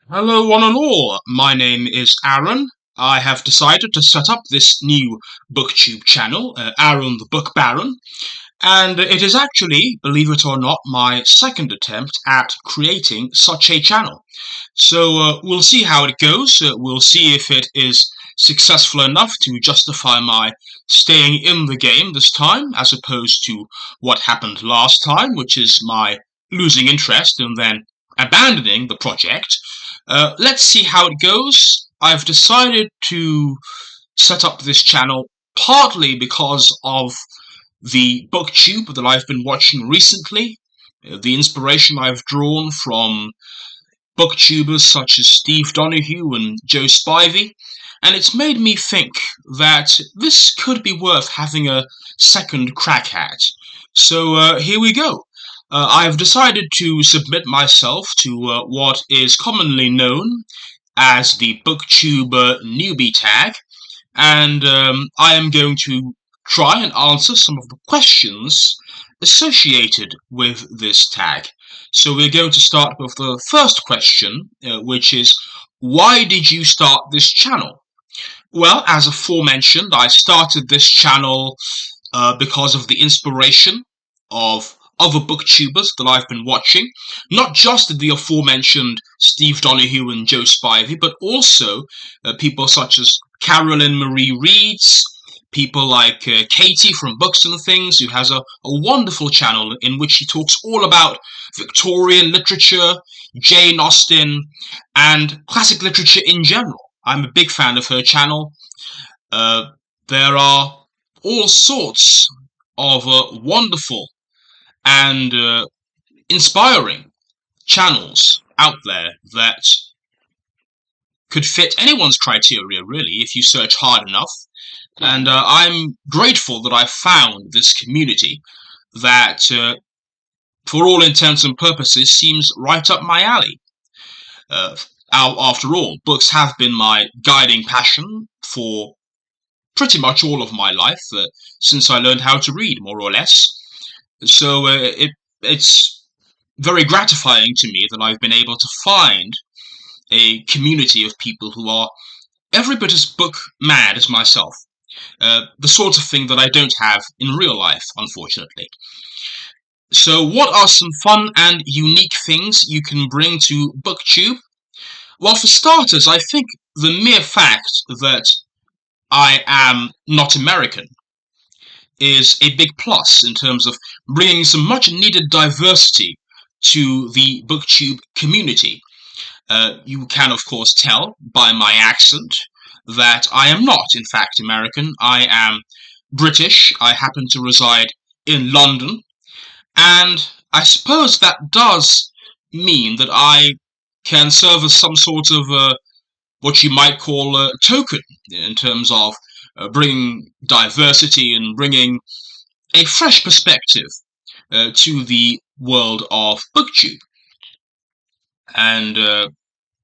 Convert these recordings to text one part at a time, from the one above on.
Hello, one and all. My name is Aaron. I have decided to set up this new BookTube channel, Aaron the Book Baron, and it is actually, believe it or not, my second attempt at creating such a channel. So we'll see how it goes. We'll see if it is successful enough to justify my staying in the game this time, as opposed to what happened last time, which is my losing interest and then abandoning the project. Let's see how it goes. I've decided to set up this channel partly because of the BookTube that I've been watching recently, the inspiration I've drawn from booktubers such as Steve Donoghue and Joe Spivey, and it's made me think that this could be worth having a second crack at. So here we go. I've decided to submit myself to what is commonly known as the BookTube Newbie Tag, and I am going to try and answer some of the questions associated with this tag. So we're going to start with the first question, which is, why did you start this channel? Well, as aforementioned, I started this channel because of the inspiration of other booktubers that I've been watching, not just the aforementioned Steve Donoghue and Joe Spivey, but also people such as Carolyn Marie Reeds, people like Katie from Books and Things, who has a wonderful channel in which she talks all about Victorian literature, Jane Austen, and classic literature in general. I'm a big fan of her channel. There are all sorts of wonderful and inspiring channels out there that could fit anyone's criteria, really, if you search hard enough. And I'm grateful that I found this community that, for all intents and purposes, seems right up my alley. After all, books have been my guiding passion for pretty much all of my life, since I learned how to read, more or less. So it's very gratifying to me that I've been able to find a community of people who are every bit as book mad as myself. The sort of thing that I don't have in real life, unfortunately. So what are some fun and unique things you can bring to BookTube? Well, for starters, I think the mere fact that I am not American is a big plus in terms of bringing some much-needed diversity to the BookTube community. You can, of course, tell by my accent that I am not, in fact, American. I am British. I happen to reside in London. And I suppose that does mean that I can serve as some sort of what you might call a token in terms of bringing diversity and bringing a fresh perspective to the world of BookTube. And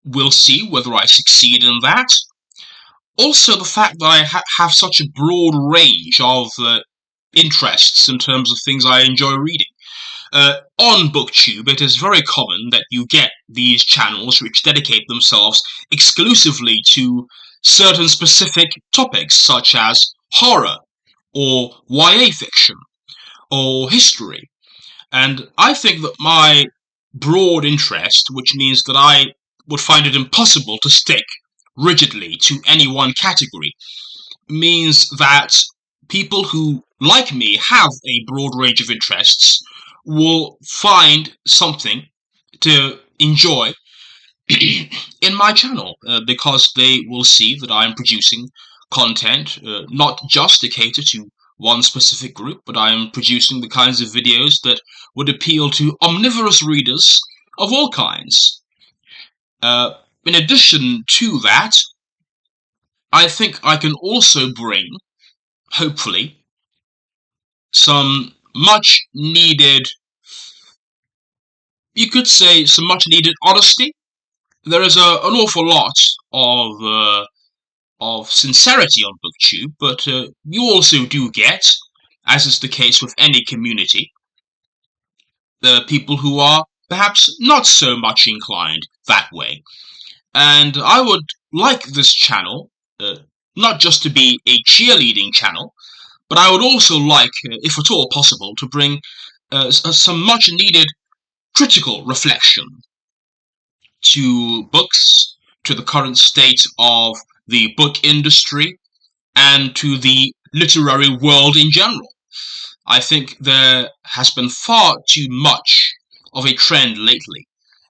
we'll see whether I succeed in that. Also, the fact that I have such a broad range of interests in terms of things I enjoy reading. On BookTube, it is very common that you get these channels which dedicate themselves exclusively to certain specific topics, such as horror, or YA fiction, or history. And I think that my broad interest, which means that I would find it impossible to stick rigidly to any one category, means that people who, like me, have a broad range of interests will find something to enjoy in my channel, because they will see that I'm producing content not just to cater to one specific group, but I am producing the kinds of videos that would appeal to omnivorous readers of all kinds. In addition to that, I think I can also bring, hopefully, some much needed, you could say, some much needed honesty. There is an awful lot of sincerity on BookTube, but you also do get, as is the case with any community, the people who are perhaps not so much inclined that way. And I would like this channel not just to be a cheerleading channel, but I would also like, if at all possible, to bring some much needed critical reflection to books, to the current state of the book industry, and to the literary world in general. I think there has been far too much of a trend lately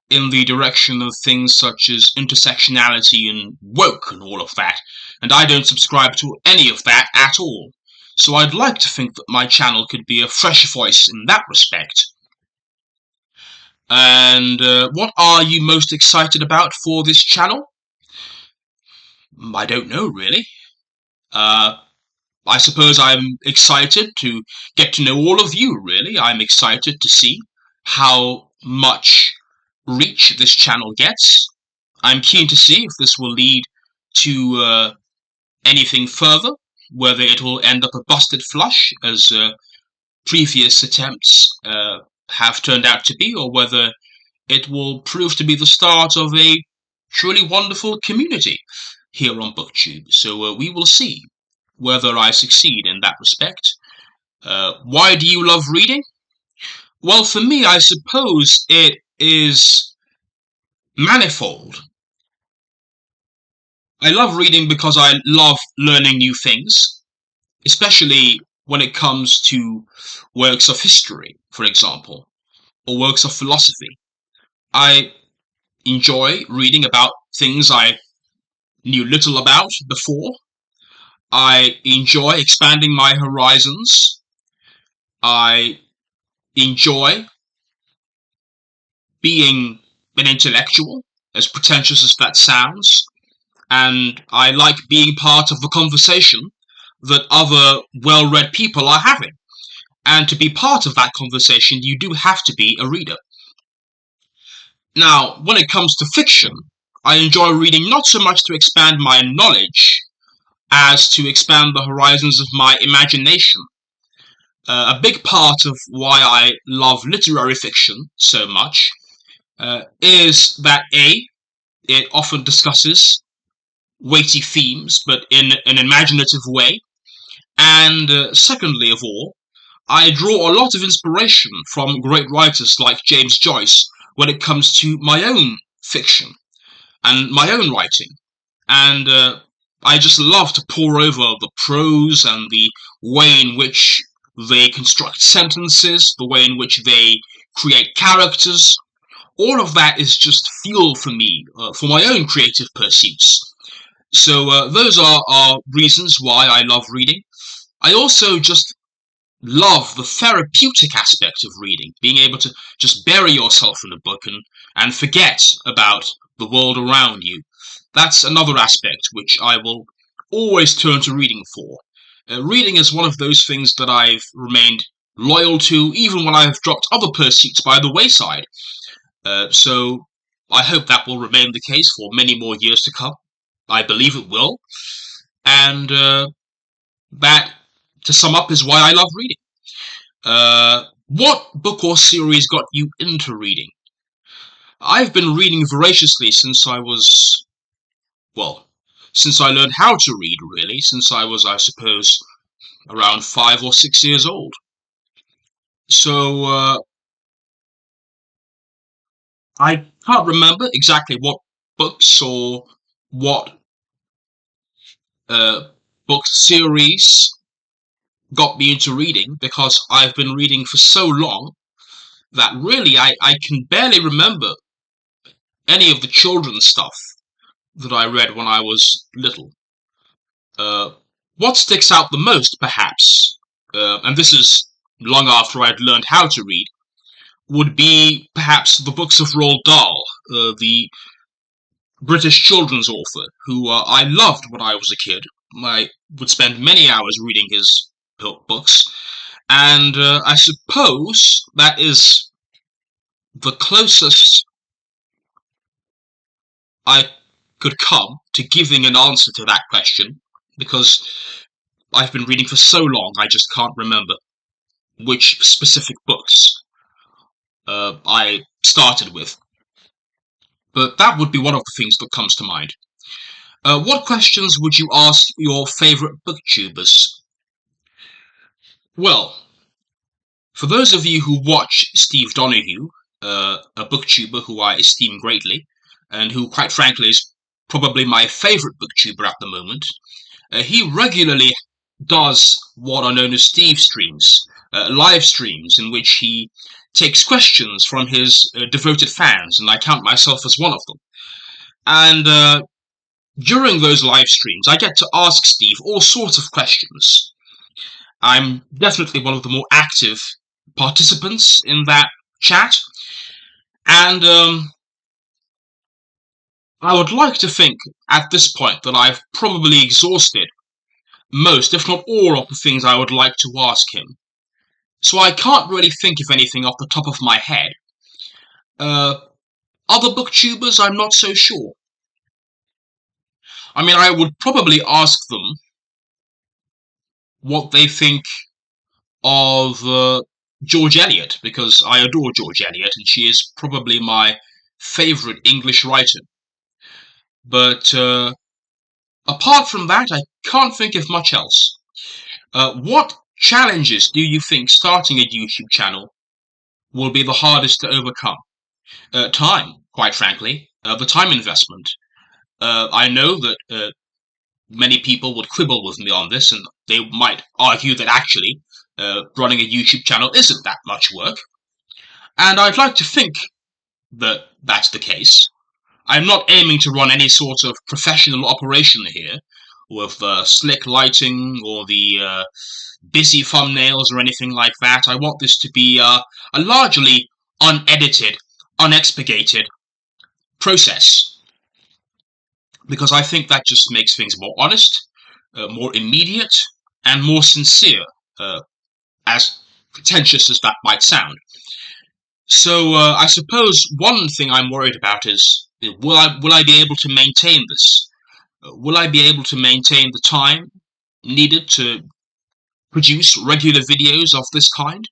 in the direction of things such as intersectionality and woke and all of that, and I don't subscribe to any of that at all. So I'd like to think that my channel could be a fresh voice in that respect. And what are you most excited about for this channel? I don't know, really. I suppose I'm excited to get to know all of you, really. I'm excited to see how much reach this channel gets. I'm keen to see if this will lead to anything further, whether it will end up a busted flush, as previous attempts have turned out to be, or whether it will prove to be the start of a truly wonderful community here on BookTube. So we will see whether I succeed in that respect. Why do you love reading? Well, for me, I suppose it is manifold. I love reading because I love learning new things, especially when it comes to works of history, for example, or works of philosophy. I enjoy reading about things I knew little about before. I enjoy expanding my horizons. I enjoy being an intellectual, as pretentious as that sounds, and I like being part of the conversation that other well-read people are having. And to be part of that conversation, you do have to be a reader. Now, when it comes to fiction, I enjoy reading not so much to expand my knowledge as to expand the horizons of my imagination. A big part of why I love literary fiction so much is that it often discusses weighty themes, but in an imaginative way, and secondly of all, I draw a lot of inspiration from great writers like James Joyce when it comes to my own fiction and my own writing, and I just love to pore over the prose and the way in which they construct sentences, the way in which they create characters. All of that is just fuel for me, for my own creative pursuits. So those are reasons why I love reading. I also just love the therapeutic aspect of reading, being able to just bury yourself in a book and forget about the world around you. That's another aspect which I will always turn to reading for. Reading is one of those things that I've remained loyal to, even when I've dropped other pursuits by the wayside. So I hope that will remain the case for many more years to come. I believe it will. And that, to sum up, is why I love reading. What book or series got you into reading? I've been reading voraciously since I was, since I learned how to read, really, since I was, I suppose, around 5 or 6 years old. So, I can't remember exactly what books or what book series got me into reading, because I've been reading for so long that really I can barely remember any of the children's stuff that I read when I was little. What sticks out the most, perhaps, and this is long after I'd learned how to read, would be perhaps the books of Roald Dahl, the British children's author, who I loved when I was a kid. I would spend many hours reading his books, and I suppose that is the closest I could come to giving an answer to that question, because I've been reading for so long I just can't remember which specific books I started with. but that would be one of the things that comes to mind. What questions would you ask your favourite booktubers? Well, for those of you who watch Steve Donahue, a booktuber who I esteem greatly, and who, quite frankly, is probably my favourite booktuber at the moment, he regularly does what are known as Steve streams, live streams, in which he takes questions from his devoted fans, and I count myself as one of them. And during those live streams, I get to ask Steve all sorts of questions. I'm definitely one of the more active participants in that chat, and I would like to think at this point that I've probably exhausted most, if not all, of the things I would like to ask him. So I can't really think of anything off the top of my head. Other booktubers, I'm not so sure. I mean, I would probably ask them what they think of George Eliot, because I adore George Eliot, and she is probably my favourite English writer. But apart from that, I can't think of much else. What challenges do you think starting a YouTube channel will be the hardest to overcome? Time, quite frankly. The time investment. I know that many people would quibble with me on this, and they might argue that actually running a YouTube channel isn't that much work. And I'd like to think that that's the case. I'm not aiming to run any sort of professional operation here, with slick lighting or the busy thumbnails or anything like that. I want this to be a largely unedited, unexpurgated process, because I think that just makes things more honest, more immediate, and more sincere, as pretentious as that might sound. So I suppose one thing I'm worried about is, will I be able to maintain this? Will I be able to maintain the time needed to produce regular videos of this kind?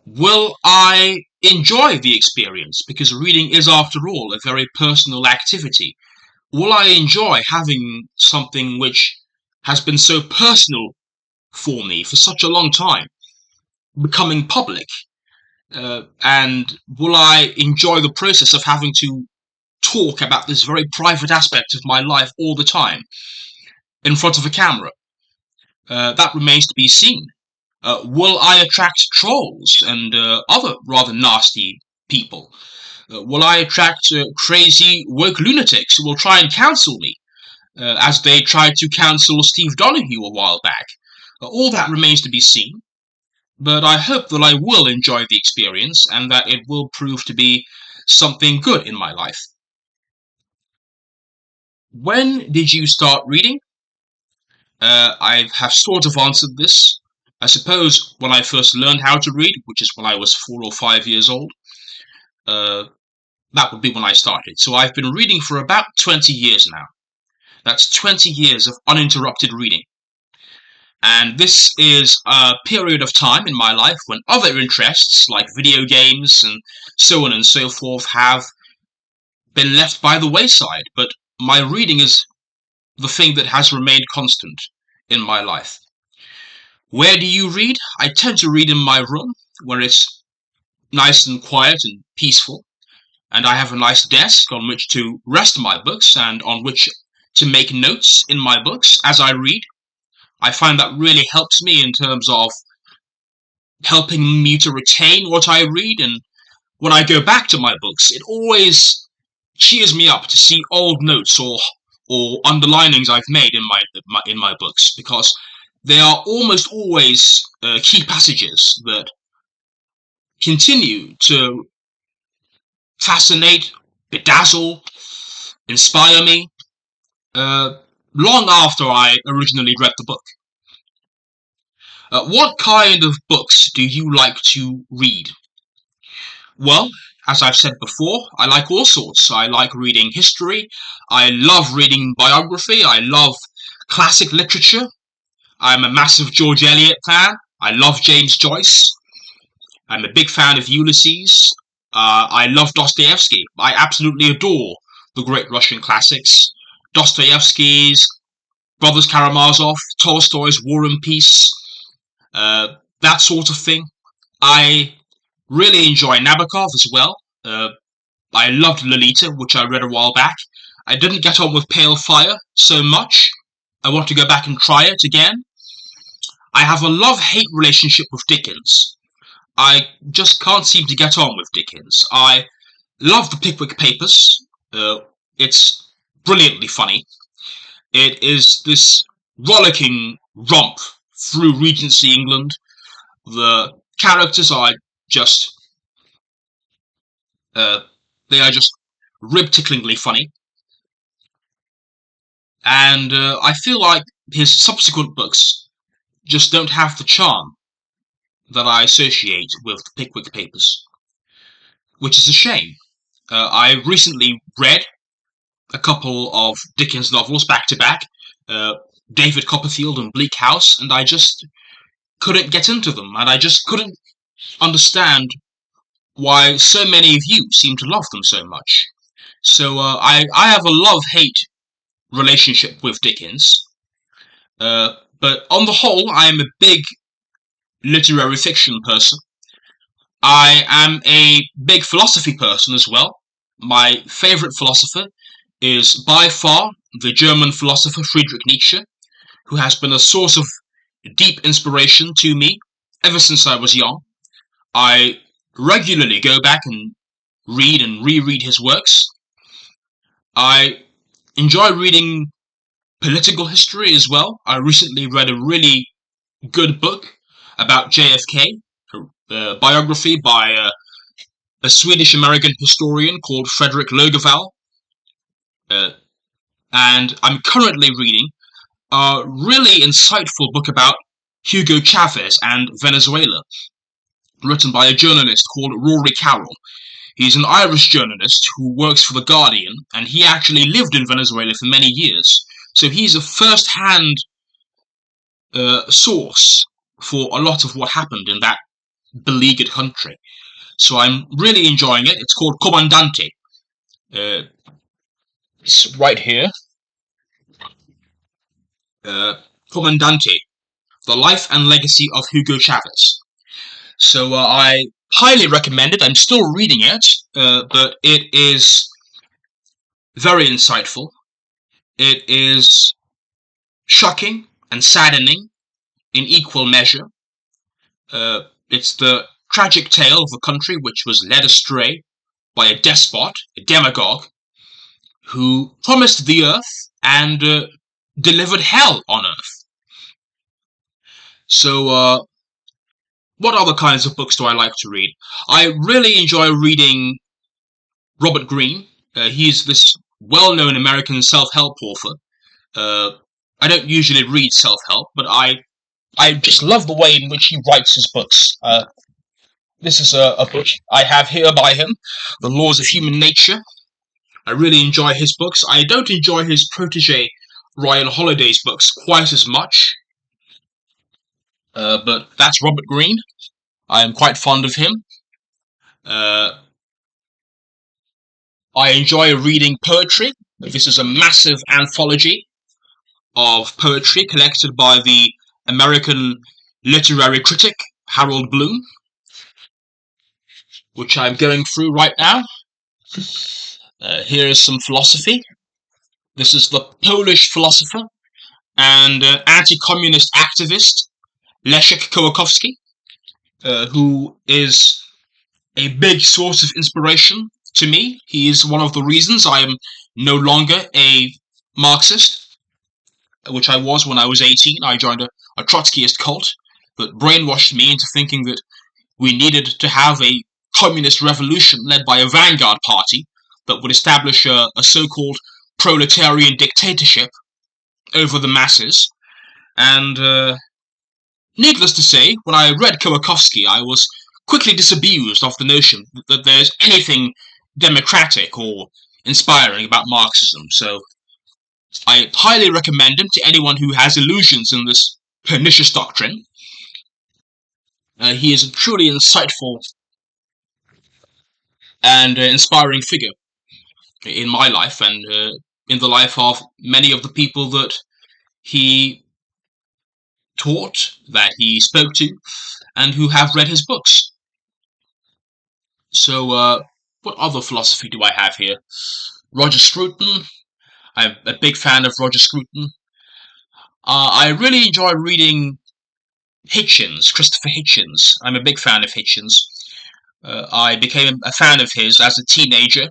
Will I enjoy the experience? Because reading is, after all, a very personal activity. Will I enjoy having something which has been so personal for me for such a long time becoming public? And will I enjoy the process of having to talk about this very private aspect of my life all the time in front of a camera? That remains to be seen. Will I attract trolls and other rather nasty people? Will I attract crazy woke lunatics who will try and cancel me, as they tried to cancel Steve Donahue a while back? All that remains to be seen. But I hope that I will enjoy the experience and that it will prove to be something good in my life. When did you start reading? I have sort of answered this. I suppose when I first learned how to read, which is when I was 4 or 5 years old, that would be when I started. So I've been reading for about 20 years now. That's 20 years of uninterrupted reading. And this is a period of time in my life when other interests, like video games and so on and so forth, have been left by the wayside. But my reading is the thing that has remained constant in my life. Where do you read? I tend to read in my room, where it's nice and quiet and peaceful, and I have a nice desk on which to rest my books and on which to make notes in my books as I read. I find that really helps me in terms of helping me to retain what I read, and when I go back to my books, it always cheers me up to see old notes or underlinings I've made in my books, because they are almost always key passages that continue to fascinate, bedazzle, inspire me, long after I originally read the book. What kind of books do you like to read? Well, as I've said before, I like all sorts. I like reading history, I love reading biography, I love classic literature. I'm a massive George Eliot fan. I love James Joyce. I'm a big fan of Ulysses. I love Dostoevsky. I absolutely adore the great Russian classics. Dostoevsky's, Brothers Karamazov, Tolstoy's War and Peace, that sort of thing. I really enjoy Nabokov as well. I loved Lolita, which I read a while back. I didn't get on with Pale Fire so much. I want to go back and try it again. I have a love-hate relationship with Dickens. I just can't seem to get on with Dickens. I love the Pickwick Papers. It's brilliantly funny. It is this rollicking romp through Regency England. The characters are just, they are just rib-ticklingly funny. And I feel like his subsequent books just don't have the charm that I associate with the Pickwick Papers, which is a shame. I recently read a couple of Dickens novels back to back, David Copperfield and Bleak House, and I just couldn't get into them, and I just couldn't understand why so many of you seem to love them so much. So I have a love-hate relationship with Dickens, but on the whole, I am a big literary fiction person. I am a big philosophy person as well. My favourite philosopher is by far the German philosopher Friedrich Nietzsche, who has been a source of deep inspiration to me ever since I was young. I regularly go back and read and reread his works. I enjoy reading political history as well. I recently read a really good book about JFK, a biography by a Swedish-American historian called Frederick Logeval. And I'm currently reading a really insightful book about Hugo Chavez and Venezuela, written by a journalist called Rory Carroll. He's an Irish journalist who works for The Guardian, and he actually lived in Venezuela for many years. So he's a first-hand source for a lot of what happened in that beleaguered country. So I'm really enjoying it. It's called Comandante. It's right here. Comandante, The Life and Legacy of Hugo Chavez. So I highly recommend it. I'm still reading it, but it is very insightful. It is shocking and saddening in equal measure. It's the tragic tale of a country which was led astray by a despot, a demagogue, who promised the earth and delivered hell on earth. So, what other kinds of books do I like to read? I really enjoy reading Robert Greene. He's this well-known American self-help author. I don't usually read self-help, but I just love the way in which he writes his books. This is a book I have here by him, The Laws of Human Nature. I really enjoy his books. I don't enjoy his protege Ryan Holiday's books quite as much, but that's Robert Greene. I am quite fond of him. I enjoy reading poetry. This is a massive anthology of poetry collected by the American literary critic Harold Bloom, which I'm going through right now. Here is some philosophy. This is the Polish philosopher and anti-communist activist Leszek Kołakowski, who is a big source of inspiration to me. He is one of the reasons I am no longer a Marxist, which I was when I was 18. I joined a Trotskyist cult that brainwashed me into thinking that we needed to have a communist revolution led by a vanguard party that would establish a so-called proletarian dictatorship over the masses. And needless to say, when I read Kołakowski, I was quickly disabused of the notion that there's anything democratic or inspiring about Marxism. So I highly recommend him to anyone who has illusions in this pernicious doctrine. He is a truly insightful and inspiring figure in my life and in the life of many of the people that he taught, that he spoke to, and who have read his books. So, what other philosophy do I have here? Roger Scruton. I'm a big fan of Roger Scruton. I really enjoy reading Hitchens, Christopher Hitchens. I'm a big fan of Hitchens. I became a fan of his as a teenager.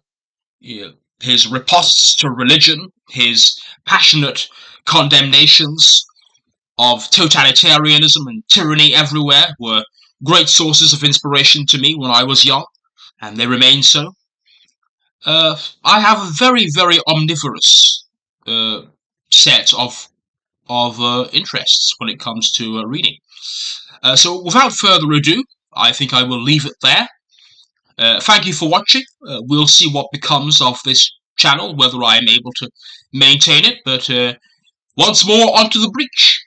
His riposts to religion, his passionate condemnations of totalitarianism and tyranny everywhere were great sources of inspiration to me when I was young, and they remain so. I have a very, very omnivorous uh, set of interests when it comes to reading. So, without further ado, I think I will leave it there. Thank you for watching. We'll see what becomes of this channel, whether I am able to maintain it. But once more, onto the breach.